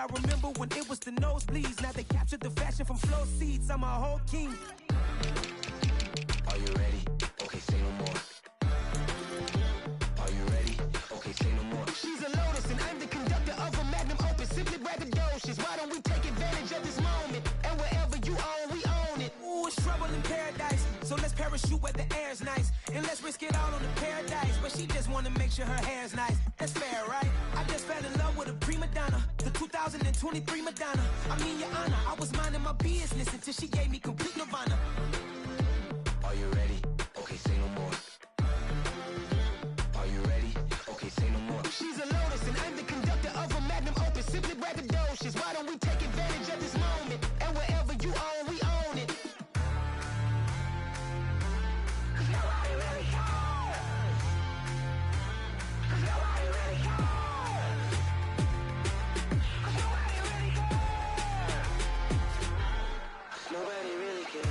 I remember when it was the nosebleeds. Now they captured the fashion from flow seats. I'm a whole king. Are you ready? Okay, say no more. Are you ready? Okay, say no more. She's a lotus and I'm the conductor of a magnum opus. Simply braggadocious. Why don't we take advantage of this moment? And wherever you own, we own it. Ooh, it's trouble in paradise. So let's parachute where the air's nice. And let's risk it all on the paradise. But she just wanna make sure her hair's nice. That's fair, right? I just fell in love with a prima donna. The 2023 Madonna. I mean, your honor, I was minding my business until she gave me complete nirvana. Are you ready? Okay, say no more. Are you ready? Okay, say no more. She's a lotus and I'm the conductor of a magnum opus. Simply braggadocious. Why don't we take advantage of this moment? And wherever you own, we own it. Cause nobody really cares. Cause nobody really cares. Cause nobody really cares. Nobody really cares.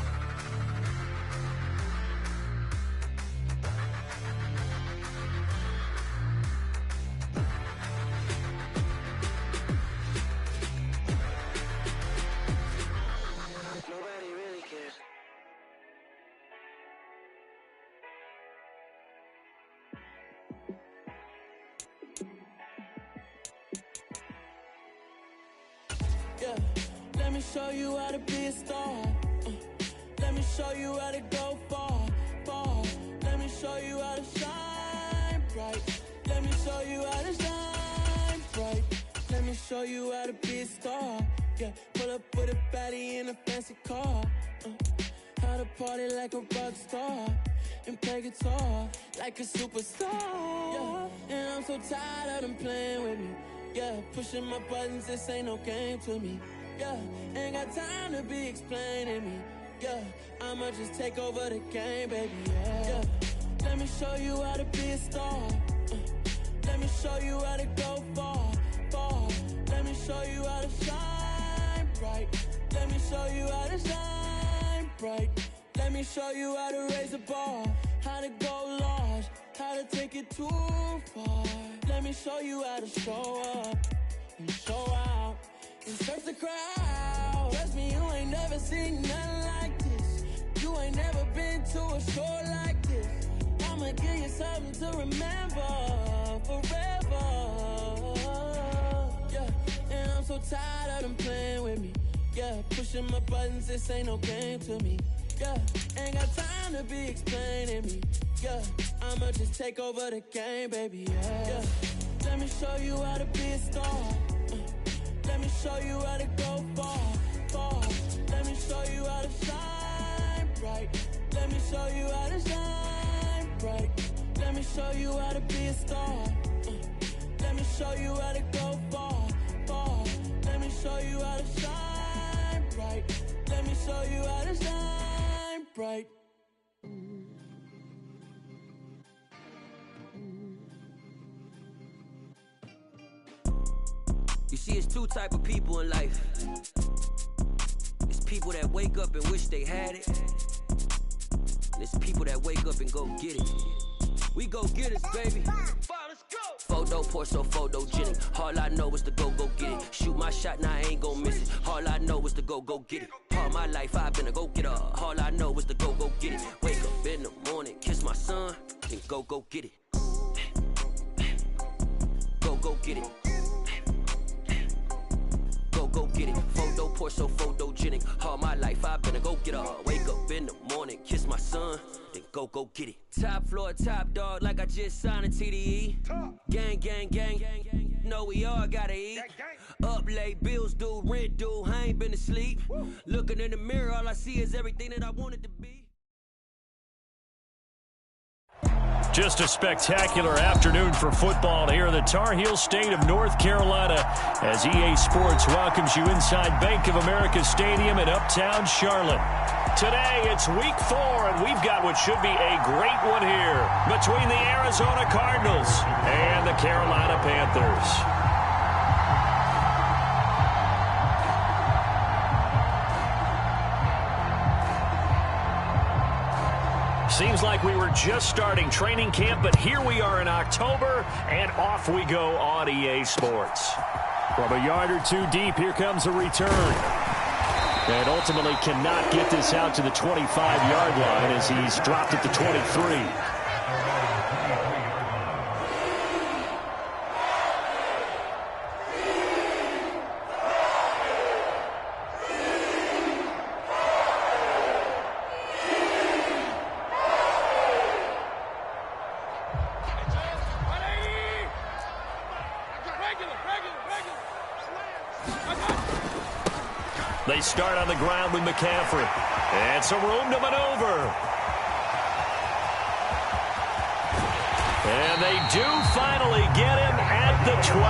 Nobody really cares. Yeah, let me show you how to be a star. Let me show you how to go far, far. Let me show you how to shine bright. Let me show you how to shine bright. Let me show you how to be a star. Yeah, pull up with a baddie in a fancy car. How to party like a rock star and play guitar like a superstar. Yeah, and I'm so tired of them playing with me. Yeah, pushing my buttons, this ain't no game to me. Yeah, ain't got time to be explaining me. Yeah, I'ma just take over the game, baby. Yeah, let me show you how to be a star. Let me show you how to go far, far. Let me show you how to shine bright. Let me show you how to shine bright. Let me show you how to raise the bar, how to go large, how to take it too far. Let me show you how to show up and show out and search the crowd. Trust me, you ain't never seen nothing like this. You ain't never been to a show like this. I'ma give you something to remember forever. Yeah, and I'm so tired of them playing with me. Yeah, pushing my buttons, this ain't no game to me. Yeah, ain't got time to be explaining me. Yeah, I'ma just take over the game, baby. Yeah, let me show you how to be a star. Let me show you how to go far, far. Let me show you how to shine bright. Let me show you how to shine bright. Let me show you how to be a star. Let me show you how to go far, far. Let me show you how to shine bright. Let me show you how to shine bright. You see, it's two type of people in life. It's people that wake up and wish they had it. And it's people that wake up and go get it. We go get it, baby. Photo poor, so photogenic. All I know is to go get it. Shoot my shot, now I ain't gon' miss it. All I know is to go get it. All my life I've been a go-getter. All I know is to go get it. Wake up in the morning, kiss my son, and go get it. Go get it. Go get it. Photo poor, so photogenic. All my life I've been a go-getter. Wake up in the morning, kiss my son, then go get it. Top floor, top dog, like I just signed a TDE. Gang, gang, gang. Know we all gotta eat. Up late, bills due, rent due. I ain't been asleep. Looking in the mirror, all I see is everything that I wanted to be. Just a spectacular afternoon for football here in the Tar Heel state of North Carolina as EA Sports welcomes you inside Bank of America Stadium in Uptown Charlotte. Today, it's week 4, and we've got what should be a great one here between the Arizona Cardinals and the Carolina Panthers. Seems like we were just starting training camp, but here we are in October, and off we go on EA Sports. From a yard or two deep, here comes a return. And ultimately cannot get this out to the 25-yard line as he's dropped at the 23. They start on the ground with McCaffrey. And some room to maneuver. And they do finally get him at the 12.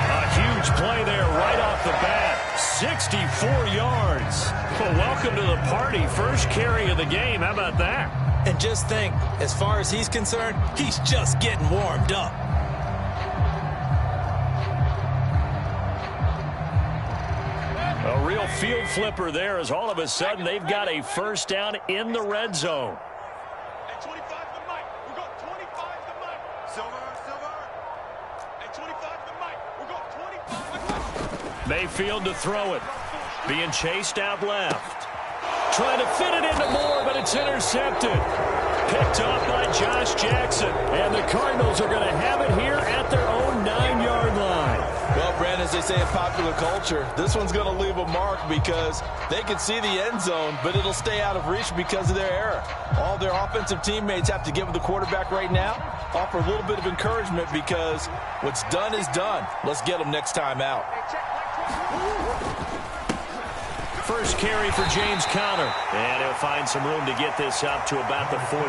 A huge play there right off the bat. 64 yards. Well, welcome to the party. First carry of the game. How about that? And just think, as far as he's concerned, he's just getting warmed up. A real field flipper there as all of a sudden they've got a first down in the red zone. At 25 the mic. We got 25 the mic. Silver. At 25 the mic. We got 25. Mayfield to throw it. Being chased out left. Trying to fit it into Moore, but it's intercepted. Picked off by Josh Jackson. And the Cardinals are going to have it here at their own 9-yard line. Well, Brandon, as they say in popular culture, this one's going to leave a mark because they can see the end zone, but it'll stay out of reach because of their error. All their offensive teammates have to give the quarterback right now, offer a little bit of encouragement because what's done is done. Let's get them next time out. First carry for James Conner. And he'll find some room to get this up to about the 14.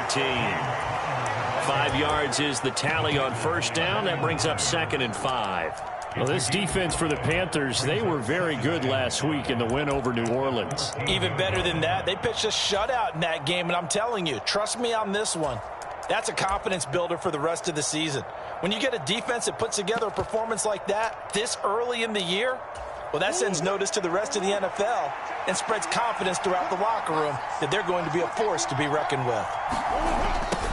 5 yards is the tally on first down. That brings up 2nd and 5. Well, this defense for the Panthers, they were very good last week in the win over New Orleans. Even better than that, they pitched a shutout in that game, and I'm telling you, trust me on this one. That's a confidence builder for the rest of the season. When you get a defense that puts together a performance like that this early in the year, well, that sends notice to the rest of the NFL and spreads confidence throughout the locker room that they're going to be a force to be reckoned with.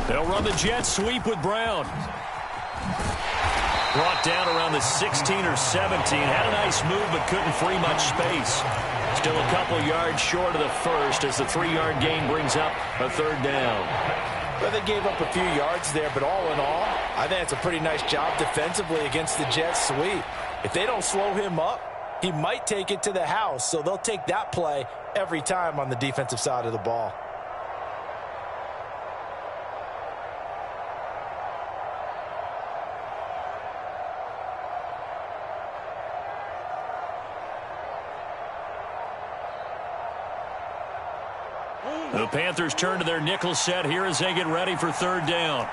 They'll run the jet sweep with Brown. Brought down around the 16 or 17. Had a nice move, but couldn't free much space. Still a couple yards short of the first as the 3-yard gain brings up a 3rd down. Well, they gave up a few yards there, but all in all, I think it's a pretty nice job defensively against the jet sweep. If they don't slow him up, he might take it to the house, so they'll take that play every time on the defensive side of the ball. The Panthers turn to their nickel set here as they get ready for 3rd down.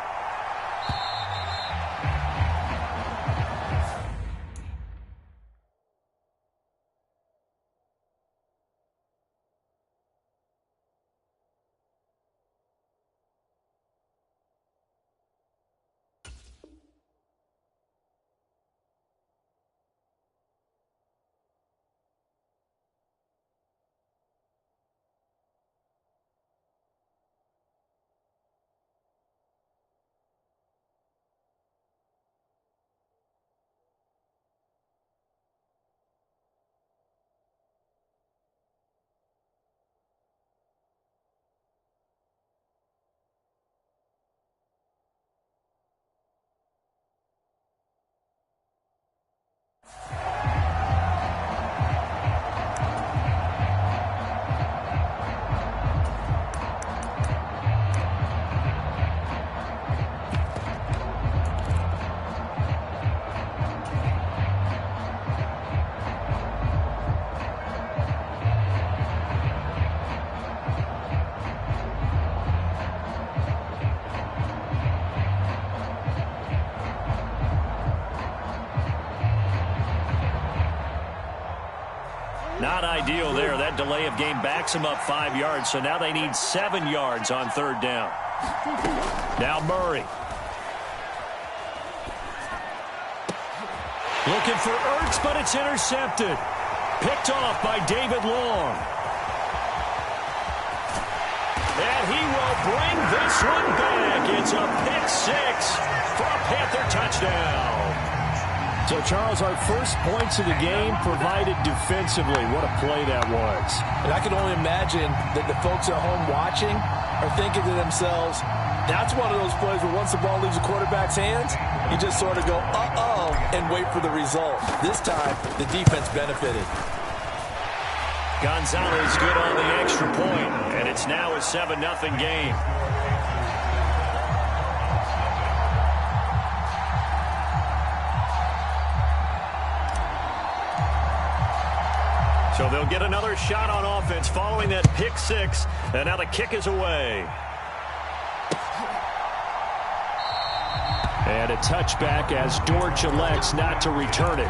Not ideal there. That delay of game backs them up 5 yards, so now they need 7 yards on 3rd down. Now Murray. Looking for Ertz, but it's intercepted. Picked off by David Long. And he will bring this one back. It's a pick 6 for a Panther touchdown. So, Charles, our first points of the game provided defensively. What a play that was. And I can only imagine that the folks at home watching are thinking to themselves, that's one of those plays where once the ball leaves the quarterback's hands, you just sort of go, uh-oh, and wait for the result. This time, the defense benefited. Gonzalez good on the extra point, and it's now a 7-0 game. So they'll get another shot on offense following that pick six, and now the kick is away. And a touchback as Dortch elects not to return it.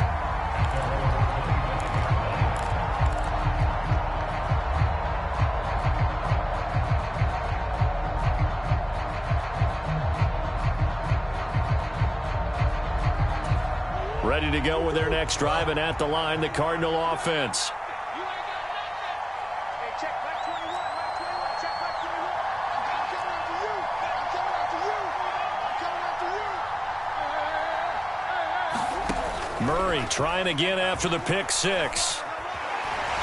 Ready to go with their next drive, and at the line, the Cardinal offense. Murray trying again after the pick six.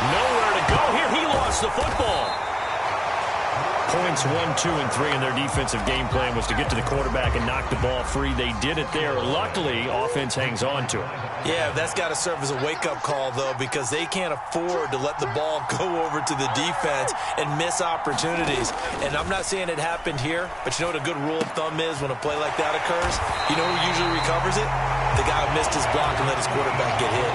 Nowhere to go here. He lost the football. Points 1, 2, and 3 in their defensive game plan was to get to the quarterback and knock the ball free. They did it there. Luckily, offense hangs on to it. Yeah, that's got to serve as a wake-up call, though, because they can't afford to let the ball go over to the defense and miss opportunities. And I'm not saying it happened here, but you know what a good rule of thumb is when a play like that occurs? You know who usually recovers it? The guy who missed his block and let his quarterback get hit.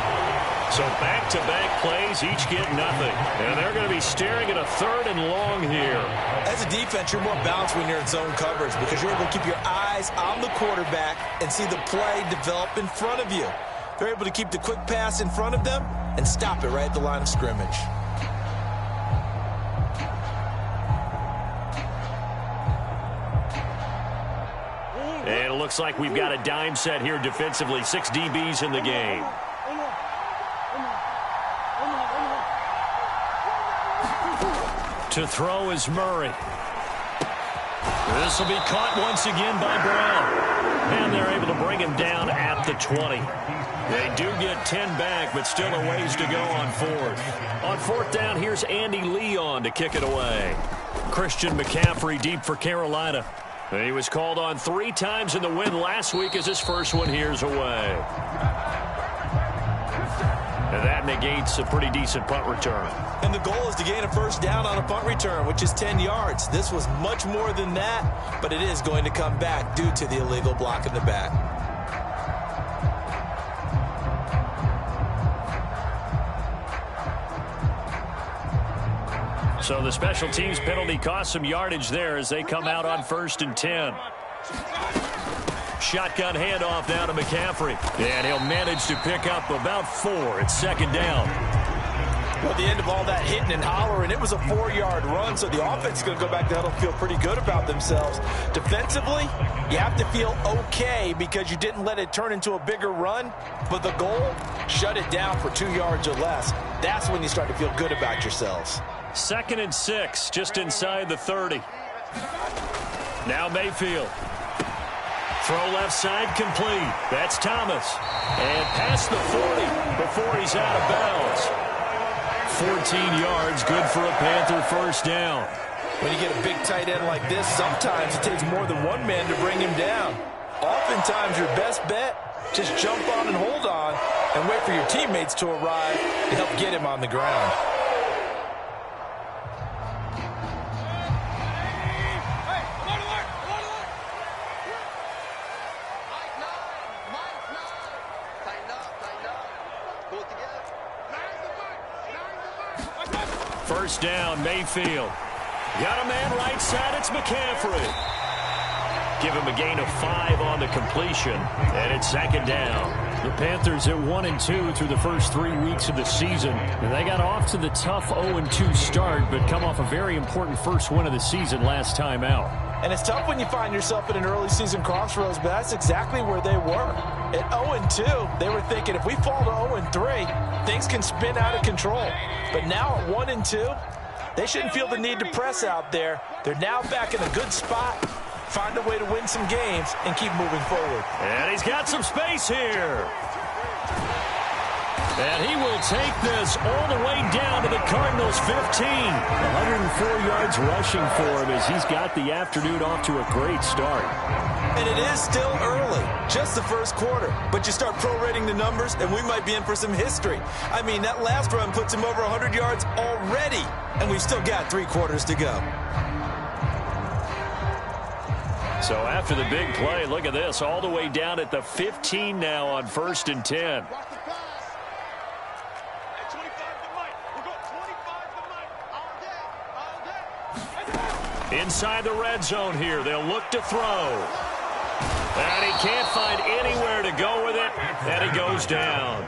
So back-to-back plays, each get nothing. And they're going to be staring at a 3rd and long here. As a defense, you're more balanced when you're in zone coverage because you're able to keep your eyes on the quarterback and see the play develop in front of you. They're able to keep the quick pass in front of them and stop it right at the line of scrimmage. And it looks like we've got a dime set here defensively. 6 DBs in the game. To throw is Murray. This will be caught once again by Brown. And they're able to bring him down at the 20. They do get 10 back, but still a ways to go on 4th. On 4th down, here's Andy Leon to kick it away. Christian McCaffrey deep for Carolina. He was called on 3 times in the win last week as his first one here's away. And that negates a pretty decent punt return. And the goal is to gain a first down on a punt return, which is 10 yards. This was much more than that, but it is going to come back due to the illegal block in the back. So the special teams penalty cost some yardage there as they come out on 1st and 10. Shotgun handoff now to McCaffrey. And he'll manage to pick up about 4. It's 2nd down. Well, at the end of all that hitting and hollering, it was a 4-yard run, so the offense is going to go back to huddle and feel pretty good about themselves. Defensively, you have to feel okay because you didn't let it turn into a bigger run, but the goal, shut it down for 2 yards or less. That's when you start to feel good about yourselves. 2nd and 6, just inside the 30. Now Mayfield. Throw left side complete. That's Thomas. And past the 40 before he's out of bounds. 14 yards, good for a Panther first down. When you get a big tight end like this, sometimes it takes more than one man to bring him down. Oftentimes your best bet, just jump on and hold on and wait for your teammates to arrive to help get him on the ground. First down, Mayfield. Got a man right side, it's McCaffrey. Give him a gain of 5 on the completion, and it's 2nd down. The Panthers at 1-2 through the first 3 weeks of the season. And they got off to the tough 0-2 start, but come off a very important first win of the season last time out. And it's tough when you find yourself at an early season crossroads, but that's exactly where they were. At 0-2, they were thinking if we fall to 0-3, things can spin out of control. But now at 1-2, they shouldn't feel the need to press out there. They're now back in a good spot, find a way to win some games, and keep moving forward. And he's got some space here. And he will take this all the way down to the Cardinals' 15. 104 yards rushing for him as he's got the afternoon off to a great start. And it is still early, just the first quarter. But you start prorating the numbers, and we might be in for some history. I mean, that last run puts him over 100 yards already, and we've still got 3 quarters to go. So after the big play, look at this, all the way down at the 15 now on 1st and 10. Inside the red zone here, they'll look to throw. And he can't find anywhere to go with it, and he goes down.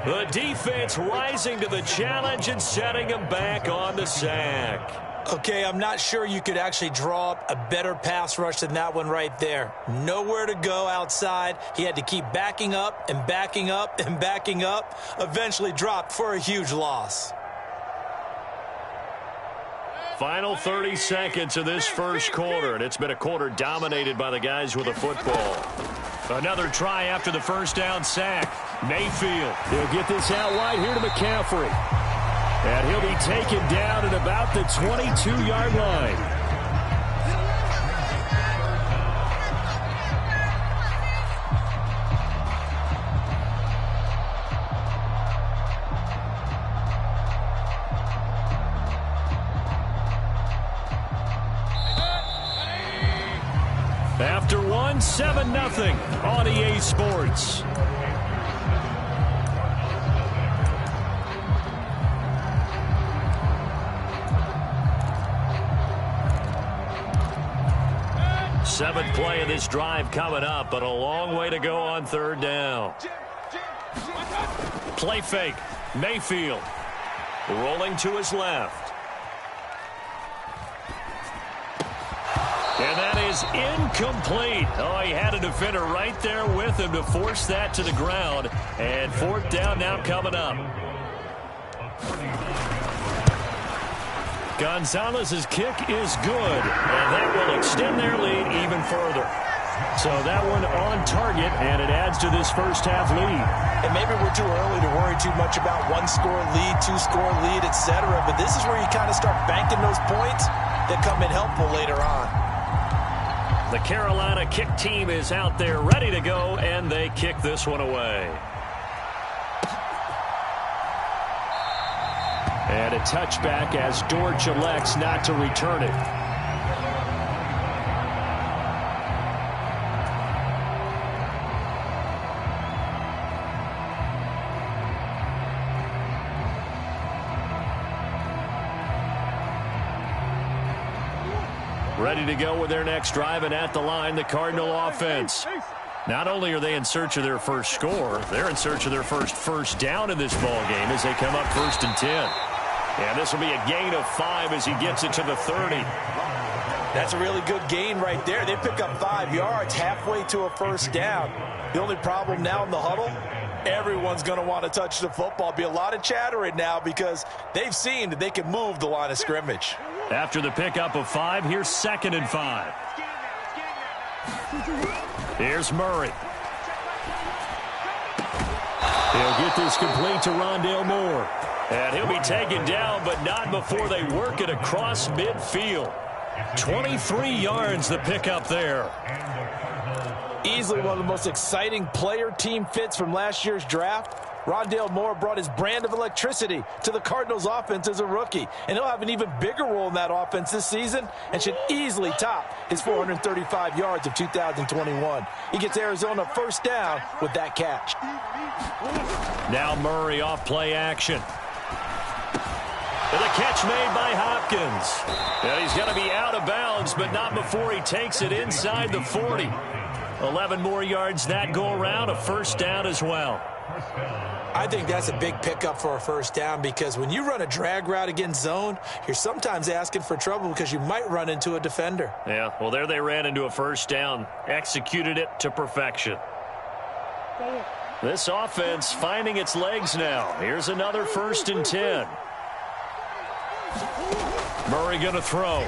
The defense rising to the challenge and setting him back on the sack. Okay, I'm not sure you could actually draw up a better pass rush than that one right there. Nowhere to go outside. He had to keep backing up and backing up and backing up. Eventually dropped for a huge loss. Final 30 seconds of this first quarter, and it's been a quarter dominated by the guys with the football. Another try after the first down sack. Mayfield, he'll get this out wide here to McCaffrey. And he'll be taken down at about the 22-yard line. After one, 7-0 on EA Sports. Seventh play of this drive coming up, but a long way to go on 3rd down. Play fake. Mayfield rolling to his left. And that is incomplete. Oh, he had a defender right there with him to force that to the ground. And 4th down now coming up. Gonzalez's kick is good, and that will extend their lead even further. So that one on target, and it adds to this first half lead. And maybe we're too early to worry too much about 1-score lead, 2-score lead, etc. But this is where you kind of start banking those points that come in helpful later on. The Carolina kick team is out there ready to go, and they kick this one away. And a touchback as Dortch elects not to return it. Ready to go with their next drive, and at the line, the Cardinal offense. Not only are they in search of their first score, they're in search of their first down in this ball game as they come up 1st and 10. And this will be a gain of 5 as he gets it to the 30. That's a really good gain right there. They pick up 5 yards halfway to a first down. The only problem now in the huddle, everyone's going to want to touch the football. Be a lot of chattering now because they've seen that they can move the line of scrimmage. After the pickup of 5, here's 2nd and 5. Here's Murray. He'll get this complete to Rondale Moore. And he'll be taken down, but not before they work it across midfield. 23 yards the pickup there. Easily one of the most exciting player-team fits from last year's draft. Rondale Moore brought his brand of electricity to the Cardinals offense as a rookie. And he'll have an even bigger role in that offense this season and should easily top his 435 yards of 2021. He gets Arizona first down with that catch. Now Murray off play action. And the catch made by Hopkins. And he's going to be out of bounds, but not before he takes it inside the 40. 11 more yards that go around, a first down as well. I think that's a big pickup for a first down because when you run a drag route against zone, you're sometimes asking for trouble because you might run into a defender. Yeah, well, there they ran into a first down, executed it to perfection. This offense finding its legs now. Here's another 1st and 10. Murray going to throw.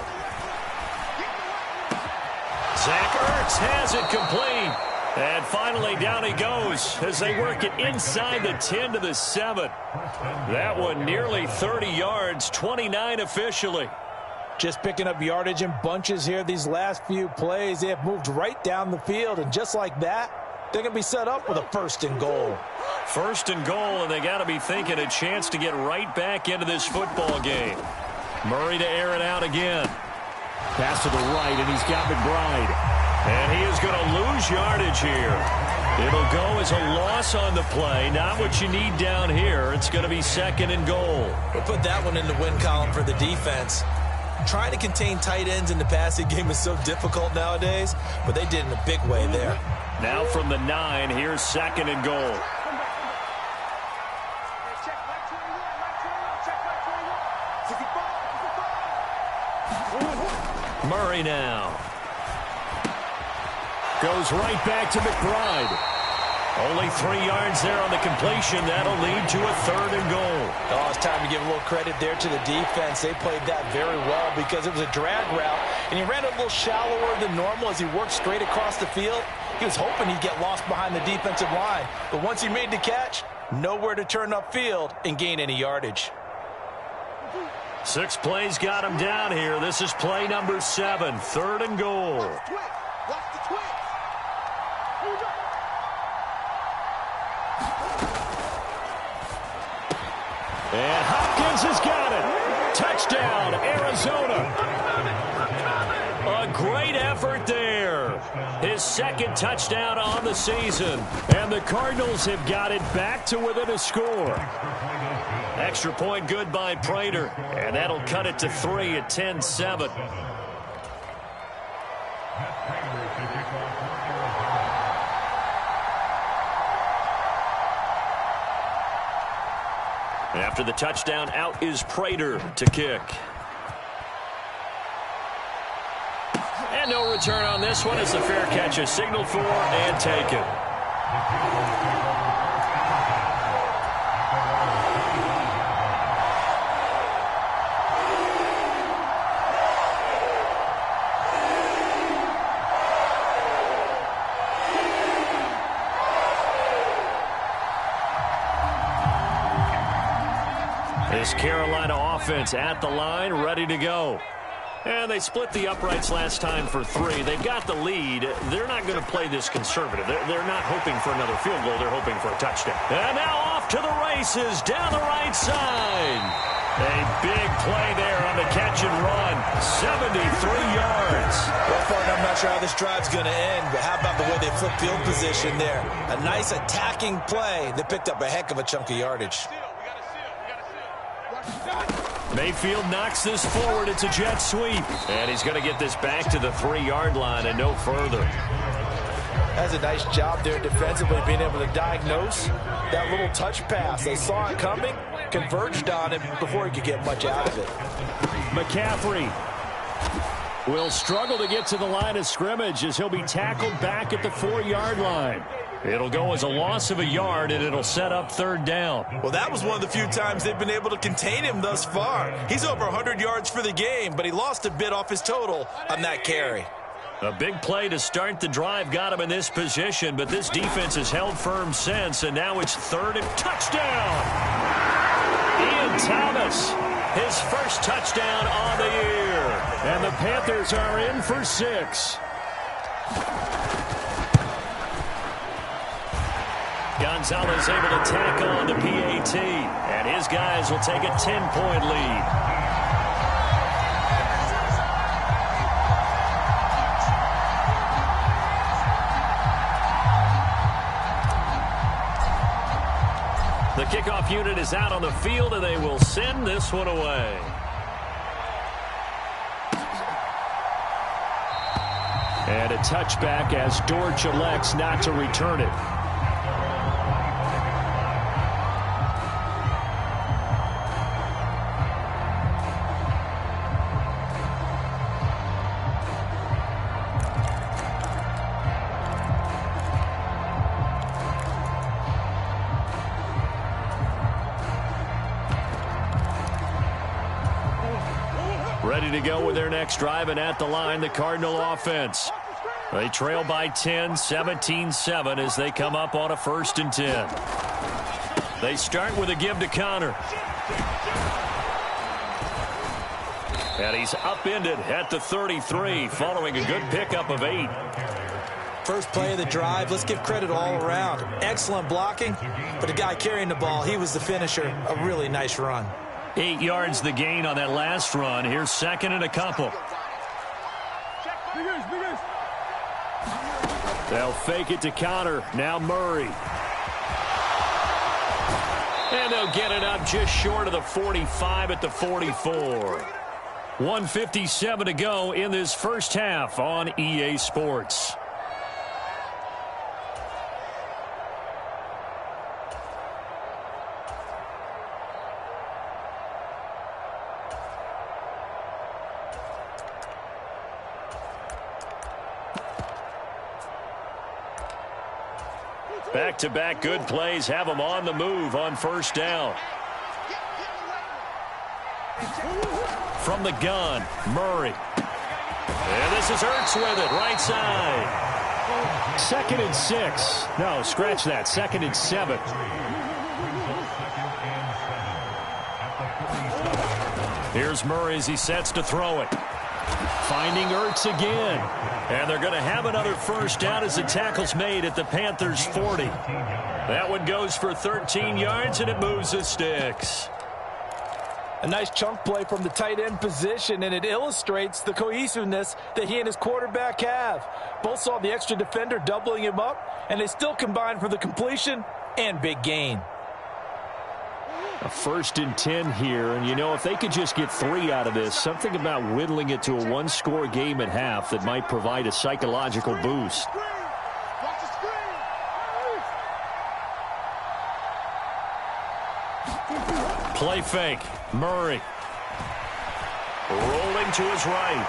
Zach Ertz has it complete. And finally, down he goes as they work it inside the 10 to the 7. That one nearly 30 yards, 29 officially. Just picking up yardage in bunches here these last few plays. They have moved right down the field, and just like that, they're going to be set up with a 1st and goal. 1st and goal, and they got to be thinking a chance to get right back into this football game. Murray to air it out again. Pass to the right, and he's got McBride. And he is going to lose yardage here. It'll go as a loss on the play. Not what you need down here. It's going to be 2nd and goal. We'll put that one in the win column for the defense. Trying to contain tight ends in the passing game is so difficult nowadays, but they did in a big way there. Now from the 9, here's 2nd and goal. Murray now. Goes right back to McBride. Only 3 yards there on the completion. That'll lead to a 3rd and goal. Oh, it's time to give a little credit there to the defense. They played that very well because it was a drag route, and he ran a little shallower than normal as he worked straight across the field. He was hoping he'd get lost behind the defensive line, but once he made the catch, nowhere to turn upfield and gain any yardage. 6 plays got him down here. This is play number 7, 3rd and goal. And Hopkins has got it. Touchdown, Arizona. A great effort there. His 2nd touchdown on the season. And the Cardinals have got it back to within a score. Extra point good by Prater. And that'll cut it to 3 at 10-7. After the touchdown, out is Prater to kick. And no return on this one as the fair catch is signaled for and taken. This Carolina offense at the line, ready to go. And they split the uprights last time for 3. They've got the lead. They're not going to play this conservative. They're not hoping for another field goal. They're hoping for a touchdown. And now off to the races down the right side. A big play there on the catch and run. 73 yards. Well, partner, I'm not sure how this drive's going to end, but how about the way they flip field position there? A nice attacking play. They picked up a heck of a chunk of yardage. Mayfield knocks this forward. It's a jet sweep. And he's going to get this back to the 3-yard line and no further. That's a nice job there defensively, being able to diagnose that little touch pass. They saw it coming, converged on it before he could get much out of it. McCaffrey will struggle to get to the line of scrimmage as he'll be tackled back at the 4-yard line. It'll go as a loss of a yard, and it'll set up 3rd down. Well, that was one of the few times they've been able to contain him thus far. He's over 100 yards for the game, but he lost a bit off his total on that carry. A big play to start the drive got him in this position, but this defense has held firm since, and now it's 3rd and touchdown. Ian Thomas, his first touchdown on the year. And the Panthers are in for 6. Gonzalez able to tack on the PAT, and his guys will take a 10-point lead. The kickoff unit is out on the field, and they will send this one away. And a touchback as Dortch elects not to return it. Ready to go with their next drive, and at the line, the Cardinal offense. They trail by 10, 17-7 as they come up on a 1st and 10. They start with a give to Connor. And he's upended at the 33 following a good pickup of 8. First play of the drive, let's give credit all around. Excellent blocking, but the guy carrying the ball, he was the finisher. A really nice run. 8 yards the gain on that last run. Here's 2nd and a couple. They'll fake it to Connor. Now Murray. And they'll get it up just short of the 45 at the 44. 1:57 to go in this first half on EA Sports. Back-to-back good plays have them on the move on 1st down. From the gun, Murray. And this is Ertz with it, right side. 2nd and 6. No, scratch that. 2nd and 7. Here's Murray as he sets to throw it. Finding Ertz again. And they're going to have another 1st down as the tackle's made at the Panthers 40. That one goes for 13 yards, and it moves the sticks. A nice chunk play from the tight end position, and it illustrates the cohesiveness that he and his quarterback have. Both saw the extra defender doubling him up, and they still combined for the completion and big gain. A 1st and 10 here, and you know, if they could just get 3 out of this, something about whittling it to a 1-score game at half that might provide a psychological boost. Play fake. Murray. Rolling to his right.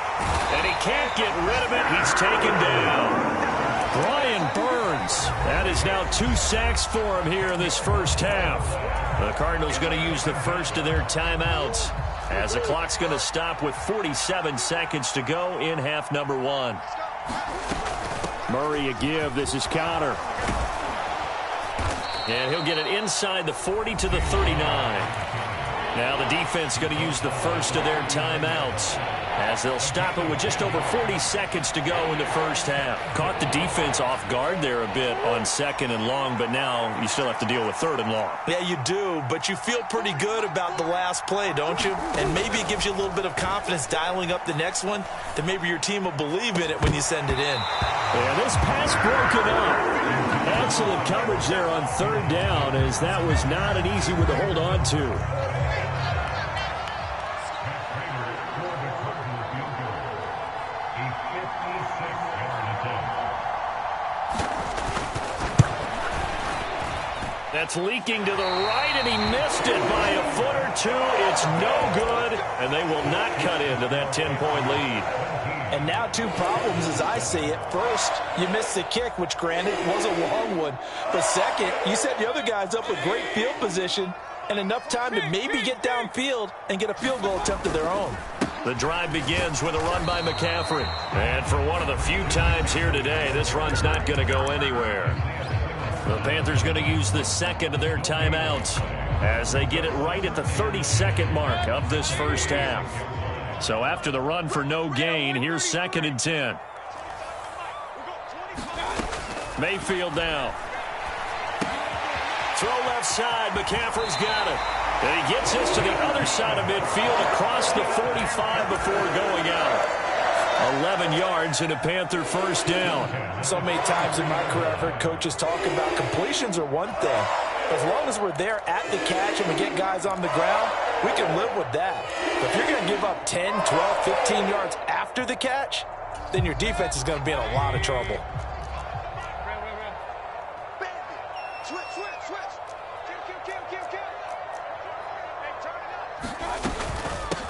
And he can't get rid of it. He's taken down. Brian Burns. That is now 2 sacks for him here in this first half. The Cardinals going to use the first of their timeouts as the clock's going to stop with 47 seconds to go in half number 1. Murray a give. This is Connor. And he'll get it inside the 40 to the 39. Now the defense going to use the first of their timeouts as they'll stop it with just over 40 seconds to go in the first half. Caught the defense off guard there a bit on 2nd and long, but now you still have to deal with 3rd and long. Yeah, you do, but you feel pretty good about the last play, don't you? And maybe it gives you a little bit of confidence dialing up the next one that maybe your team will believe in it when you send it in. Yeah, this pass broken up. Excellent coverage there on 3rd down, as that was not an easy one to hold on to. That's leaking to the right, and he missed it by a foot or 2. It's no good, and they will not cut into that 10-point lead. And now 2 problems as I see it. First, you missed the kick, which granted was a long one. But second, you set the other guys up with great field position and enough time to maybe get downfield and get a field goal attempt of their own. The drive begins with a run by McCaffrey. And for one of the few times here today, this run's not going to go anywhere. The Panthers going to use the 2nd of their timeouts as they get it right at the 32nd mark of this first half. So after the run for no gain, here's 2nd and 10. Mayfield now. Throw left side. McCaffrey's got it. And he gets this to the other side of midfield across the 45 before going out. 11 yards and a Panther 1st down. So many times in my career I've heard coaches talk about completions are one thing. As long as we're there at the catch and we get guys on the ground, we can live with that. But if you're going to give up 10, 12, 15 yards after the catch, then your defense is going to be in a lot of trouble.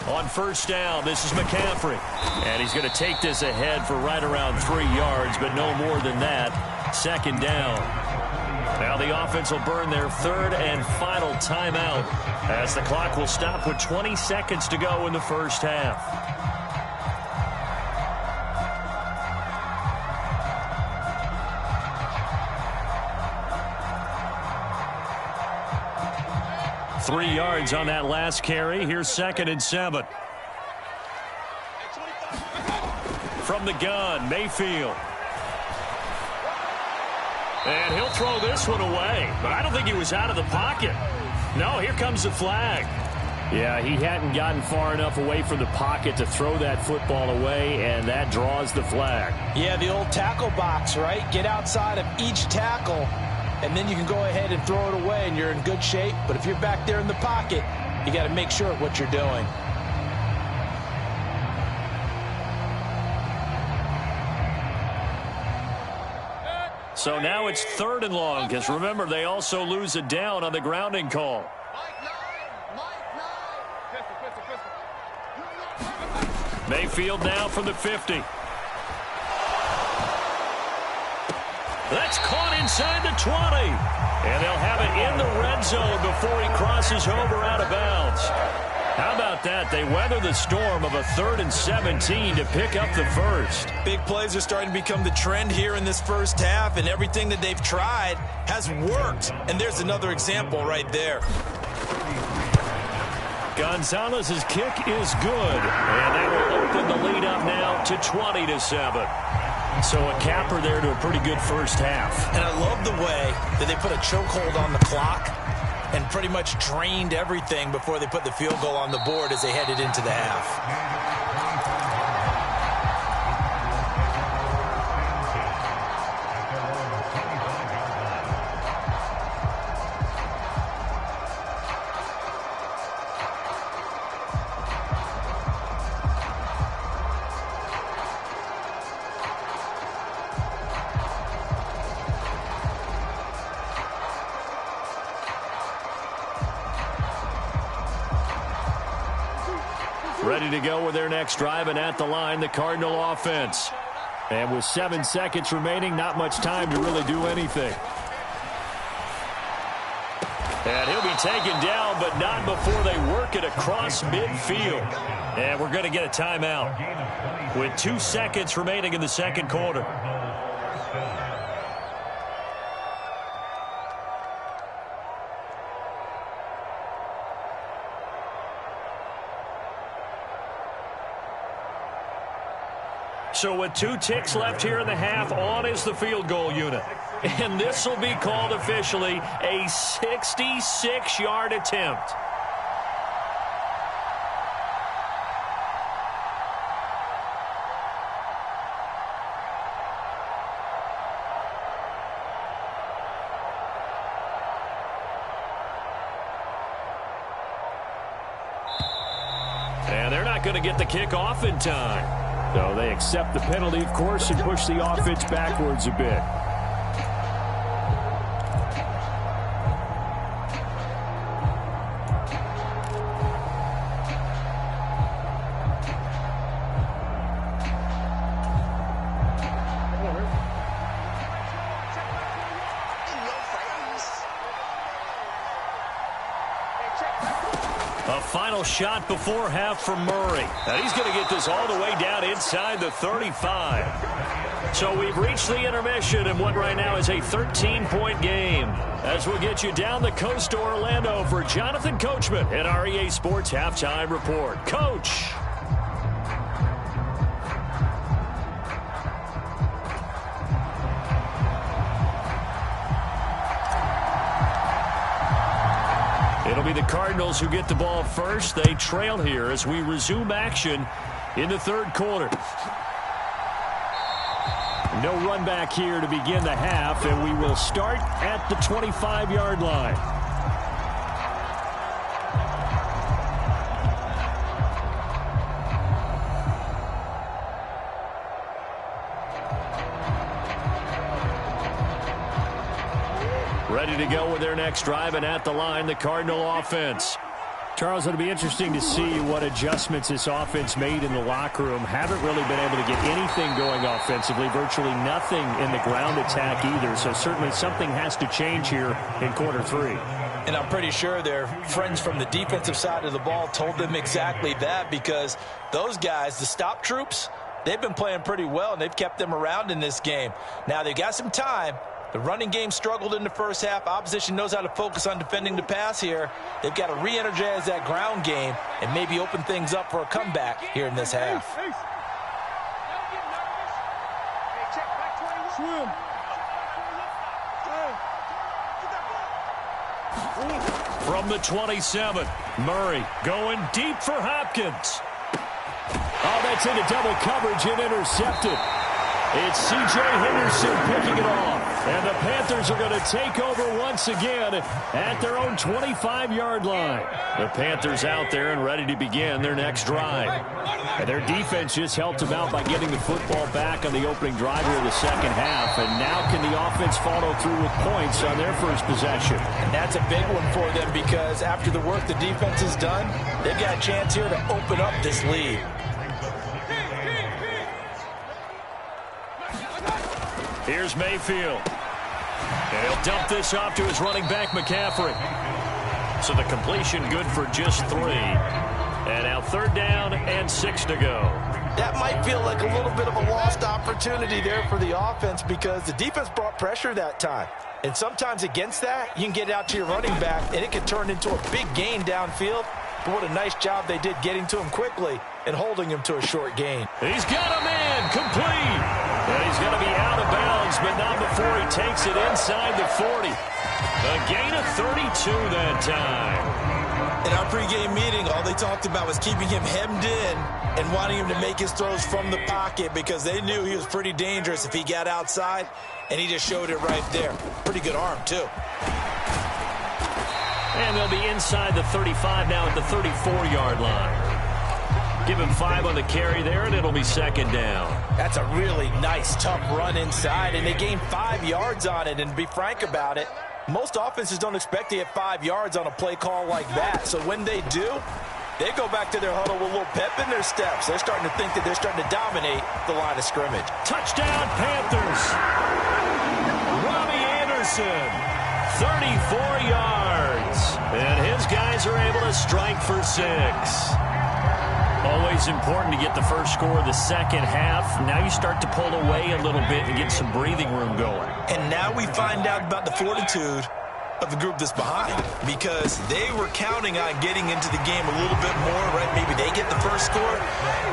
On 1st down, this is McCaffrey. And he's going to take this ahead for right around 3 yards, but no more than that. 2nd down. Now the offense will burn their 3rd and final timeout as the clock will stop with 20 seconds to go in the first half. 3 yards on that last carry. Here's 2nd and 7. From the gun, Mayfield. And he'll throw this one away. But I don't think he was out of the pocket. No, here comes the flag. Yeah, he hadn't gotten far enough away from the pocket to throw that football away, and that draws the flag. Yeah, the old tackle box, right? Get outside of each tackle, and then you can go ahead and throw it away, and you're in good shape. But if you're back there in the pocket, you got to make sure of what you're doing. So now it's 3rd and long, because remember, they also lose a down on the grounding call. Mayfield now from the 50. That's caught inside the 20. And they'll have it in the red zone before he crosses over out of bounds. How about that? They weather the storm of a 3rd and 17 to pick up the first. Big plays are starting to become the trend here in this first half, and everything that they've tried has worked. And there's another example right there. Gonzalez's kick is good, and that will open the lead up now to 20-7. So a capper there to a pretty good first half. And I love the way that they put a chokehold on the clock and pretty much drained everything before they put the field goal on the board as they headed into the half. Ready to go with their next drive, and at the line, the Cardinal offense. And with 7 seconds remaining, not much time to really do anything. And he'll be taken down, but not before they work it across midfield. And we're going to get a timeout with 2 seconds remaining in the second quarter. So with 2 ticks left here in the half, on is the field goal unit. And this will be called officially a 66-yard attempt. And they're not going to get the kick off in time. So they accept the penalty, of course, and push the offense backwards a bit. A final shot before half from Murray. And he's going to get this all the way down inside the 35. So we've reached the intermission in what right now is a 13-point game. As we'll get you down the coast to Orlando for Jonathan Coachman at our EA Sports Halftime Report. Coach. It'll be the Cardinals who get the ball first. They trail here as we resume action in the third quarter. No run back here to begin the half, and we will start at the 25-yard line. Ready to go with their next drive, and at the line, the Cardinal offense. Charles, it'll be interesting to see what adjustments this offense made in the locker room. Haven't really been able to get anything going offensively, virtually nothing in the ground attack either. So certainly something has to change here in quarter 3. And I'm pretty sure their friends from the defensive side of the ball told them exactly that, because those guys, the stop troops, they've been playing pretty well, and they've kept them around in this game. Now, they've got some time. The running game struggled in the first half. Opposition knows how to focus on defending the pass here. They've got to re-energize that ground game and maybe open things up for a comeback here in this half. From the 27, Murray going deep for Hopkins. Oh, that's into double coverage and intercepted. It's C.J. Henderson picking it off. And the Panthers are going to take over once again at their own 25-yard line. The Panthers out there and ready to begin their next drive. And their defense just helped them out by getting the football back on the opening drive here of the second half. And now can the offense follow through with points on their first possession? And that's a big one for them because after the work the defense has done, they've got a chance here to open up this lead. Here's Mayfield. And he'll dump this off to his running back, McCaffrey. So the completion good for just 3. And now 3rd down and 6 to go. That might feel like a little bit of a lost opportunity there for the offense because the defense brought pressure that time. And sometimes against that, you can get out to your running back, and it can turn into a big gain downfield. But what a nice job they did getting to him quickly and holding him to a short gain. He's got a man complete. And he's going to be out of bounds, but not before he takes it inside the 40. A gain of 32 that time. In our pregame meeting, all they talked about was keeping him hemmed in and wanting him to make his throws from the pocket because they knew he was pretty dangerous if he got outside, and he just showed it right there. Pretty good arm, too. And they'll be inside the 35 now at the 34-yard line. Give him 5 on the carry there, and it'll be 2nd down. That's a really nice, tough run inside, and they gained 5 yards on it. And to be frank about it, most offenses don't expect to get 5 yards on a play call like that. So when they do, they go back to their huddle with a little pep in their steps. They're starting to think that they're starting to dominate the line of scrimmage. Touchdown, Panthers. Robbie Anderson, 34 yards. And his guys are able to strike for 6. Always important to get the first score of the second half. Now you start to pull away a little bit and get some breathing room going. And now we find out about the fortitude of the group that's behind because they were counting on getting into the game a little bit more, right? Maybe they get the first score.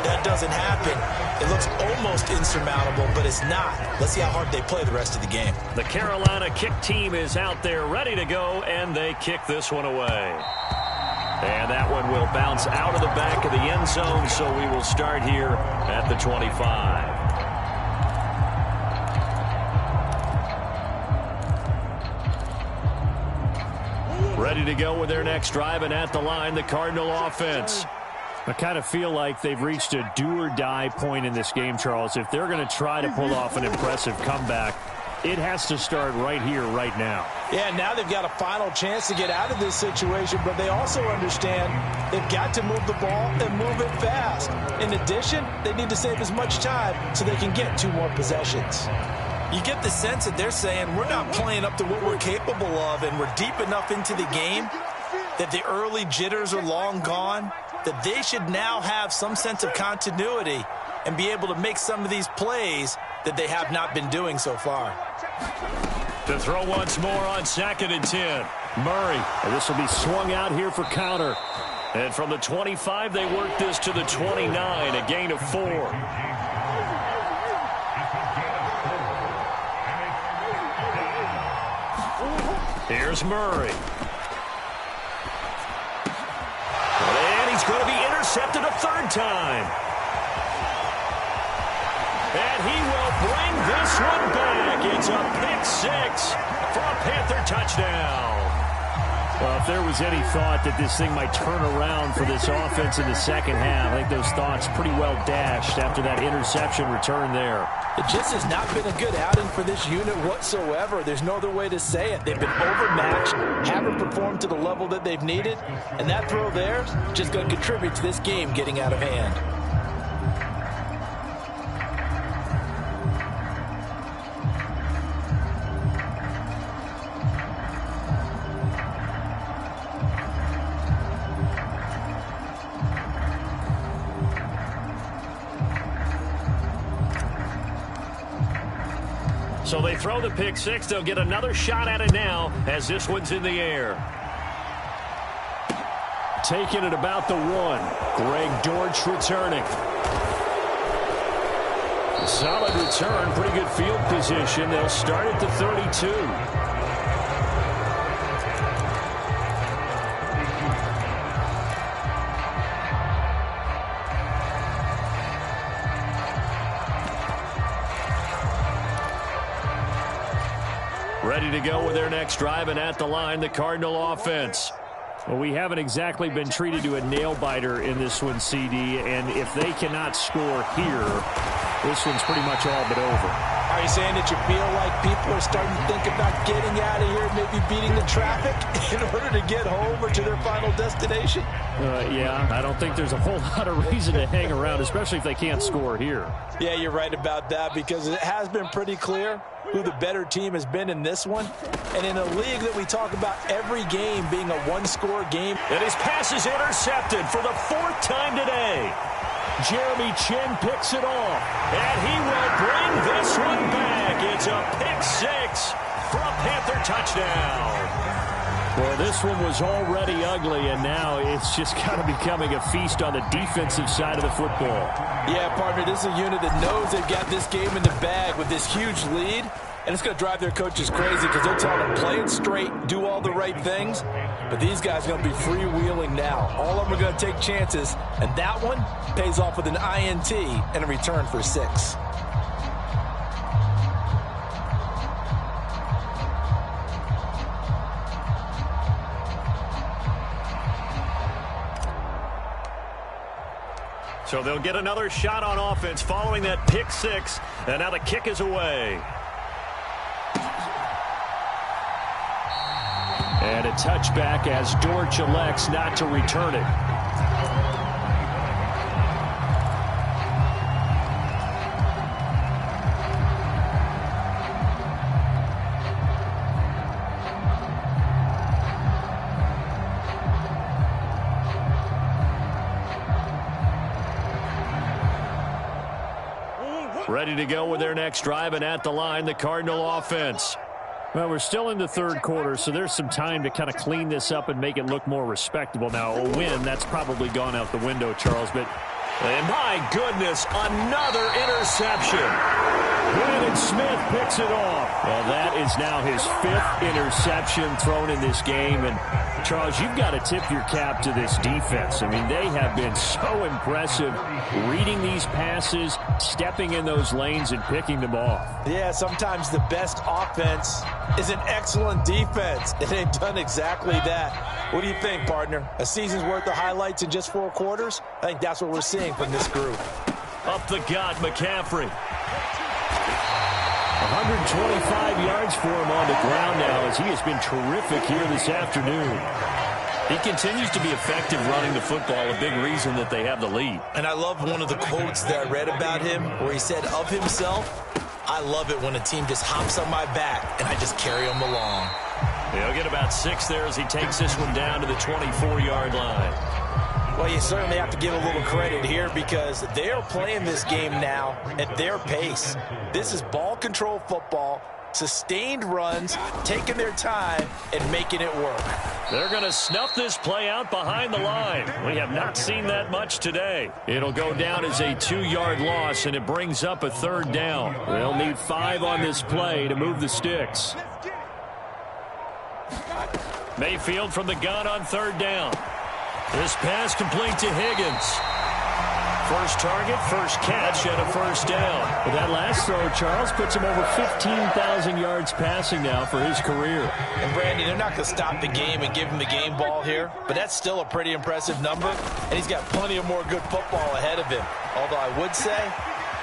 That doesn't happen. It looks almost insurmountable, but it's not. Let's see how hard they play the rest of the game. The Carolina kick team is out there ready to go, and they kick this one away. And that one will bounce out of the back of the end zone, so we will start here at the 25. Ready to go with their next drive, and at the line, the Cardinal offense. I kind of feel like they've reached a do-or-die point in this game, Charles. If they're going to try to pull off an impressive comeback, it has to start right here, right now. Yeah, now they've got a final chance to get out of this situation, but they also understand they've got to move the ball and move it fast. In addition, they need to save as much time so they can get 2 more possessions. You get the sense that they're saying we're not playing up to what we're capable of, and we're deep enough into the game that the early jitters are long gone, that they should now have some sense of continuity and be able to make some of these plays that they have not been doing so far. To throw once more on 2nd and 10. Murray. And this will be swung out here for counter. And from the 25, they work this to the 29, a gain of 4. Here's Murray. And he's going to be intercepted a 3rd time. And he will bring this one back. It's a pick 6 for a Panther touchdown. Well, if there was any thought that this thing might turn around for this offense in the second half, I think those thoughts pretty well dashed after that interception return there. It just has not been a good outing for this unit whatsoever. There's no other way to say it. They've been overmatched, haven't performed to the level that they've needed, and that throw there is just going to contribute to this game getting out of hand. So they throw the pick six. They'll get another shot at it now as this one's in the air. Taking it about the 1. Greg Dortch returning. Solid return, pretty good field position. They'll start at the 32. Ready to go with their next drive, and at the line, the Cardinal offense. Well, we haven't exactly been treated to a nail-biter in this one, CD, and if they cannot score here, this one's pretty much all but over. Are you saying that you feel like people are starting to think about getting out of here, maybe beating the traffic in order to get home or to their final destination? Yeah, I don't think there's a whole lot of reason to hang around, especially if they can't score here. Yeah, you're right about that, because it has been pretty clear who the better team has been in this one. And in a league that we talk about every game being a one-score game. And his pass is intercepted for the 4th time today. Jeremy Chin picks it off, and he will bring this one back. It's a pick six for a Panther touchdown. Well, this one was already ugly, and now it's just kind of becoming a feast on the defensive side of the football. Yeah, partner, this is a unit that knows they've got this game in the bag with this huge lead, and it's going to drive their coaches crazy because they'll tell them, play it straight, do all the right things. But these guys are going to be freewheeling now. All of them are going to take chances, and that one pays off with an INT and a return for 6. So they'll get another shot on offense following that pick six, and now the kick is away. And a touchback as Dortch elects not to return it. Ready to go with their next drive, and at the line, the Cardinal offense. Well, we're still in the 3rd quarter, so there's some time to kind of clean this up and make it look more respectable. Now, a win, that's probably gone out the window, Charles, but and my goodness, another interception. Brandon Smith picks it off. Well, that is now his 5th interception thrown in this game, and Charles, you've got to tip your cap to this defense. I mean, they have been so impressive reading these passes, stepping in those lanes, and picking them off. Yeah, sometimes the best offense is an excellent defense, and they've done exactly that. What do you think, partner? A season's worth of highlights in just 4 quarters? I think that's what we're seeing from this group. Up the gut, McCaffrey. 125 yards for him on the ground now as he has been terrific here this afternoon. He continues to be effective running the football, a big reason that they have the lead. And I love one of the quotes that I read about him where he said of himself, I love it when a team just hops on my back and I just carry them along. He'll get about 6 there as he takes this one down to the 24-yard line. Well, you certainly have to give a little credit here because they are playing this game now at their pace. This is ball control football, sustained runs, taking their time, and making it work. They're going to snuff this play out behind the line. We have not seen that much today. It'll go down as a 2-yard loss, and it brings up a 3rd down. They'll need 5 on this play to move the sticks. Mayfield from the gun on 3rd down. This pass complete to Higgins. First target, first catch, and a 1st down. But that last throw, Charles, puts him over 15,000 yards passing now for his career. And, Brandon, they're not going to stop the game and give him the game ball here, but that's still a pretty impressive number, and he's got plenty of more good football ahead of him. Although I would say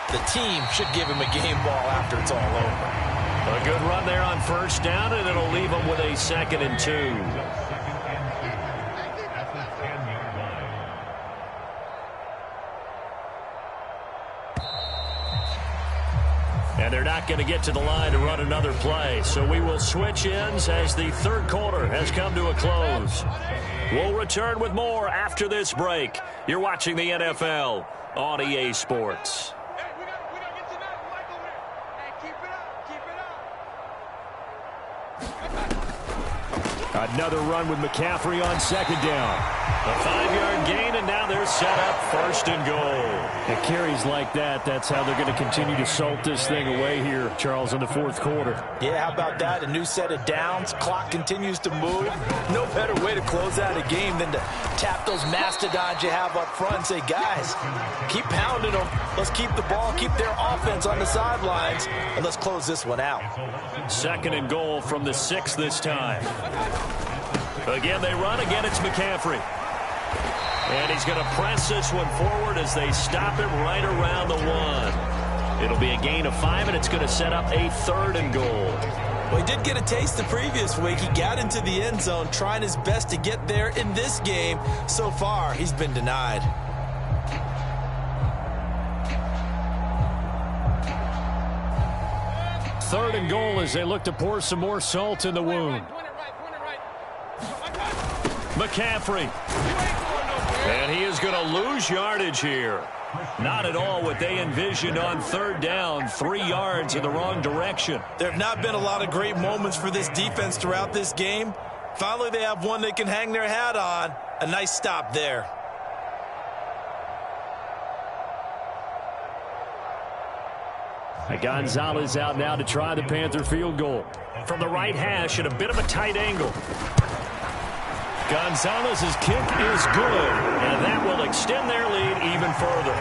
the team should give him a game ball after it's all over. A good run there on 1st down, and it'll leave him with a 2nd and 2. And they're not going to get to the line to run another play. So we will switch ends as the 3rd quarter has come to a close. We'll return with more after this break. You're watching the NFL on EA Sports. Hey, we gotta get to that mic over there. Hey, keep it up, keep it up. Another run with McCaffrey on second down. A 5-yard gain, and now they're set up 1st and goal. At carries like that, that's how they're going to continue to salt this thing away here, Charles, in the 4th quarter. Yeah, how about that? A new set of downs. Clock continues to move. No better way to close out a game than to tap those mastodons you have up front and say, guys, keep pounding them. Let's keep the ball, keep their offense on the sidelines, and let's close this one out. 2nd and goal from the 6 this time. Again, they run. Again, it's McCaffrey. And he's going to press this one forward as they stop him right around the 1. It'll be a gain of 5, and it's going to set up a 3rd and goal. Well, he did get a taste the previous week. He got into the end zone, trying his best to get there in this game. So far, he's been denied. Third and goal as they look to pour some more salt in the wound. McCaffrey. And he is going to lose yardage here. Not at all what they envisioned on 3rd down. 3 yards in the wrong direction. There have not been a lot of great moments for this defense throughout this game. Finally, they have one they can hang their hat on. A nice stop there. Gonzalez out now to try the Panther field goal. From the right hash at a bit of a tight angle. Gonzalez's kick is good, and that will extend their lead even further.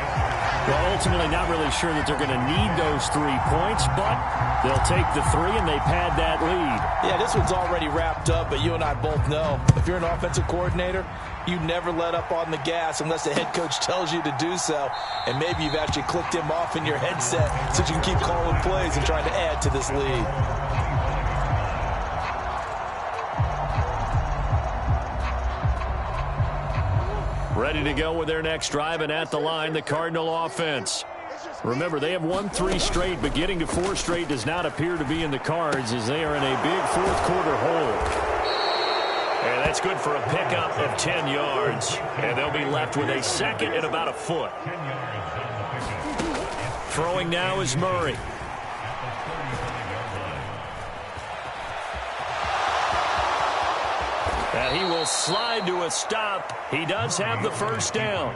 Well, ultimately not really sure that they're going to need those 3 points, but they'll take the 3 and they pad that lead. Yeah, this one's already wrapped up, but you and I both know if you're an offensive coordinator, you never let up on the gas unless the head coach tells you to do so. And maybe you've actually clicked him off in your headset so you can keep calling plays and trying to add to this lead. Ready to go with their next drive, and at the line, the Cardinal offense. Remember, they have won 3 straight, but getting to 4 straight does not appear to be in the cards as they are in a big 4th quarter hole. And that's good for a pickup of 10 yards. And they'll be left with a 2nd and about a foot. Throwing now is Murray. And he will slide to a stop. He does have the 1st down.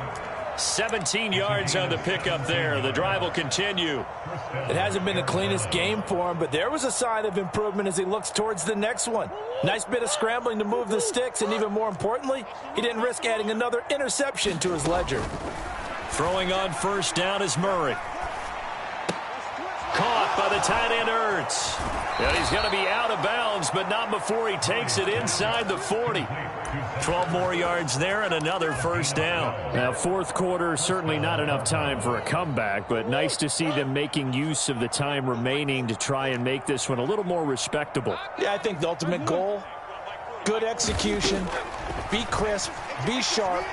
17 yards on the pickup there. The drive will continue. It hasn't been the cleanest game for him, but there was a sign of improvement as he looks towards the next one. Nice bit of scrambling to move the sticks, and even more importantly, he didn't risk adding another interception to his ledger. Throwing on 1st down is Murray. Caught by the tight end Ertz. And he's going to be out of bounds, but not before he takes it inside the 40. 12 more yards there and another 1st down. Now, 4th quarter, certainly not enough time for a comeback, but nice to see them making use of the time remaining to try and make this one a little more respectable. Yeah, I think the ultimate goal, good execution, be crisp, be sharp,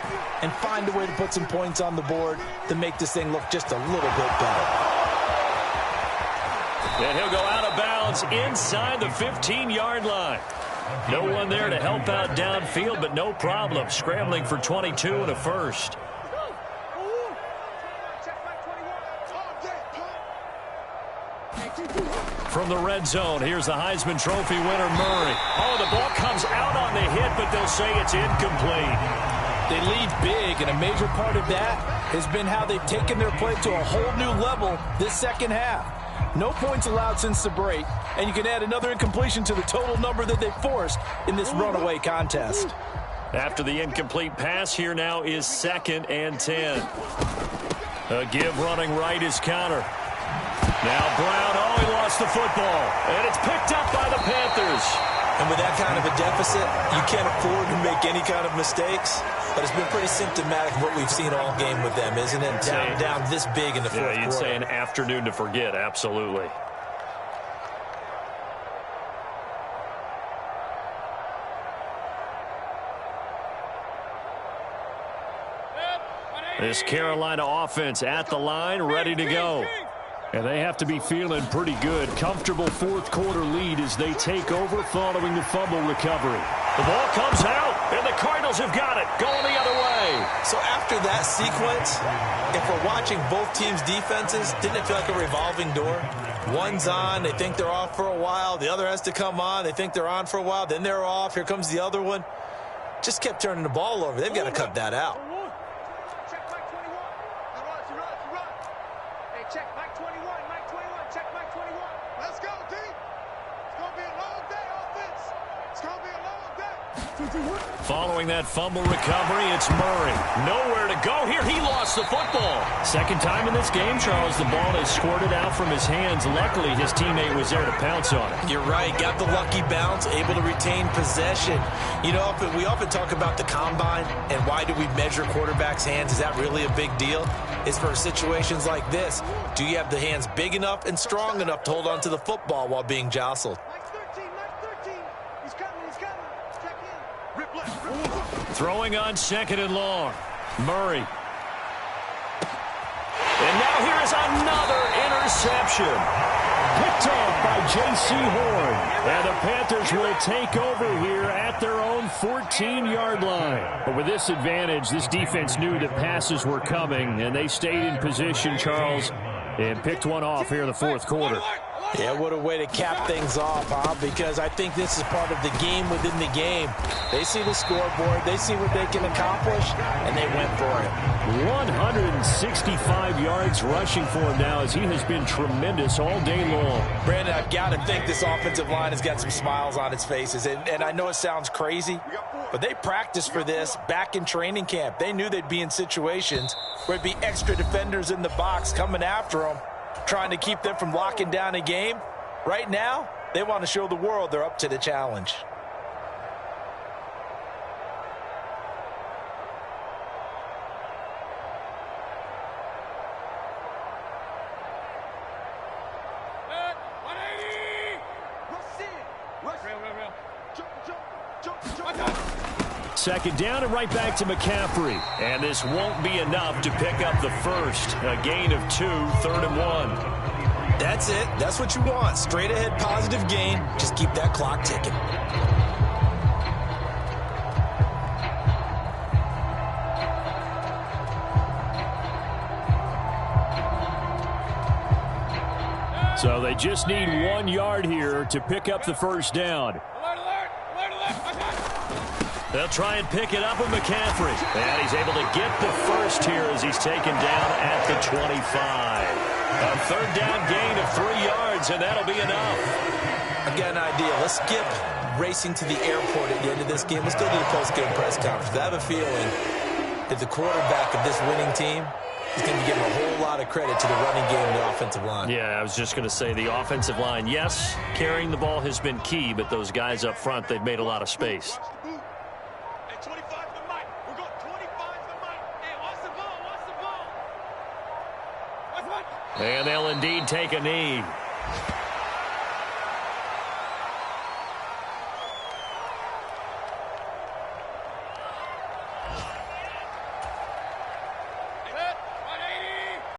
and find a way to put some points on the board to make this thing look just a little bit better. And he'll go out of bounds inside the 15-yard line. No one there to help out downfield, but no problem. Scrambling for 22 and a 1st. From the red zone, here's the Heisman Trophy winner, Murray. Oh, the ball comes out on the hit, but they'll say it's incomplete. They lead big, and a major part of that has been how they've taken their play to a whole new level this 2nd half. No points allowed since the break, and you can add another incompletion to the total number that they forced in this runaway contest. After the incomplete pass, here now is 2nd and 10. A give running right is counter. Now Brown, oh, he lost the football, and it's picked up by the Panthers. And with that kind of a deficit, you can't afford to make any kind of mistakes. But it's been pretty symptomatic of what we've seen all game with them, isn't it? Down this big in the 4th quarter. Yeah, you'd say an afternoon to forget, absolutely. This Carolina offense at the line, ready to go. And they have to be feeling pretty good. Comfortable 4th quarter lead as they take over following the fumble recovery. The ball comes out, and the Cardinals have got it, going the other way. So after that sequence, if we're watching both teams' defenses, didn't it feel like a revolving door? One's on, they think they're off for a while. The other has to come on, they think they're on for a while. Then they're off. Here comes the other one. Just kept turning the ball over. They've got to cut that out. Check Mike 21. You run. Hey, check Mike 21. Mike 21. Check Mike 21. Let's go, D. It's going to be a long day, offense. It's going to be a long day. Following that fumble recovery, it's Murray. Nowhere to go here. He lost the football. Second time in this game, Charles, the ball is squirted out from his hands. Luckily, his teammate was there to pounce on it. You're right. Got the lucky bounce, able to retain possession. You know, we often talk about the combine and why do we measure quarterbacks' hands. Is that really a big deal? It's for situations like this. Do you have the hands big enough and strong enough to hold on to the football while being jostled? Mike 13. He's coming. Check in. Rip left. Throwing on 2nd and long. Murray. And now here is another interception. Picked off by J.C. Horn. And the Panthers will take over here at their own 14-yard line. But with this advantage, this defense knew that passes were coming, and they stayed in position, Charles, and picked one off here in the fourth quarter. Yeah, what a way to cap things off, huh? Because I think this is part of the game within the game. They see the scoreboard, they see what they can accomplish, and they went for it. 165 yards rushing for him now as he has been tremendous all day long. Brandon, I've got to think this offensive line has got some smiles on its faces. And I know it sounds crazy, but they practiced for this back in training camp. They knew they'd be in situations where there'd be extra defenders in the box coming after them, trying to keep them from locking down a game. Right now, they want to show the world they're up to the challenge. Second down and right back to McCaffrey. And this won't be enough to pick up the first. A gain of 2, 3rd and 1. That's it. That's what you want. Straight ahead positive gain. Just keep that clock ticking. So they just need 1 yard here to pick up the first down. They'll try and pick it up with McCaffrey. And he's able to get the first here as he's taken down at the 25. A 3rd down gain of 3 yards, and that'll be enough. I've got an idea. Let's skip racing to the airport at the end of this game. Let's go to the post-game press conference. I have a feeling that the quarterback of this winning team is going to be giving a whole lot of credit to the running game and the offensive line. Yeah, I was just going to say the offensive line, yes, carrying the ball has been key, but those guys up front, they've made a lot of space. 25 to Mike. We're going 25 to Mike. Hey, watch the ball. Watch the ball. Watch. And they'll indeed take a knee.